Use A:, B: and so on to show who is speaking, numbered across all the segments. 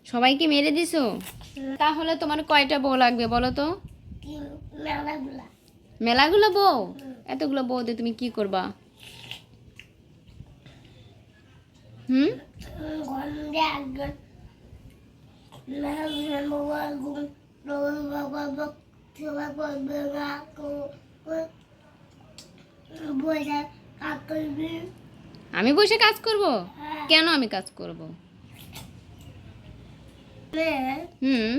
A: সবাইকে মেরে দিছো? তাহলে তোমার কয়টা বউ লাগবে বলো তো? মেলাগুলো বউ? এতগুলো বউ দিয়ে তুমি কি করবা? হুম, আমি বসে কাজ করব? কেন আমি কাজ করব? হুম,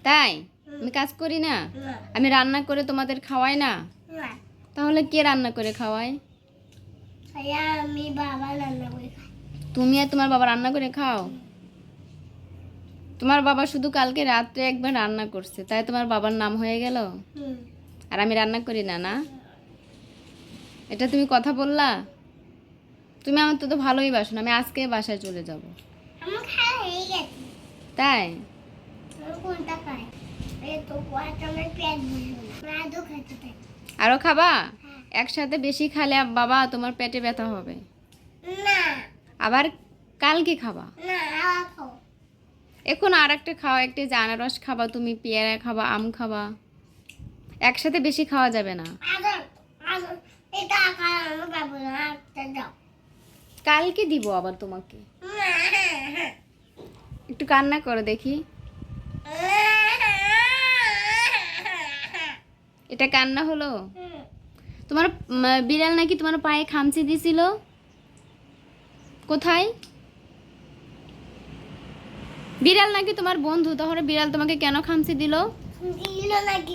A: তাই আমি কাজ করি না? আমি রান্না করে তোমাদের খাওয়াই না? তাহলে কে রান্না করে খাওয়ায়?
B: আমি বাবা রান্না করে খাই।
A: তুমি আর তোমার বাবা রান্না করে খাও? তোমার বাবা শুধু কালকে রাত্রে একবার রান্না করছে, তাই তোমার বাবার নাম হয়ে গেল? আর আমি রান্না করি না, না? এটা তুমি কথা বললা? তুমি আমার তো ভালোই বাসো না। আমি আজকে বাসায় চলে যাব।
B: আমার খাওয়া হয়ে গেছে।
A: তাই?
B: আমি কোনটা খাই? এই তো কয়েকটা আমার পেট ভরবে না। আদৌ খেতে চাই।
A: আরো খাবা? একসাথে বেশি খেলে বাবা তোমার পেটে ব্যথা হবে।
B: না
A: আবার কালকে খাবা।
B: না আবার খাও।
A: এখন আর একটা খাওয়া, একটা যে আনারস খাবা, তুমি পেয়ারা খাবা, আম খাবা। একসাথে বেশি খাওয়া যাবে না।
B: আদৌ আদৌ এটা খাই আমি পাবো না। আচ্ছা দাও।
A: কালকে দিব আবার তোমাকে।
B: না
A: একটু কান্না করো দেখি। এটা কান্না হলো? তোমার বিড়াল নাকি তোমার পায়ে খামচি দিছিল? কোথায়? বিড়াল নাকি তোমার বন্ধু, তাহলে বিড়াল তোমাকে কেন খামচি দিল?
B: দিল নাকি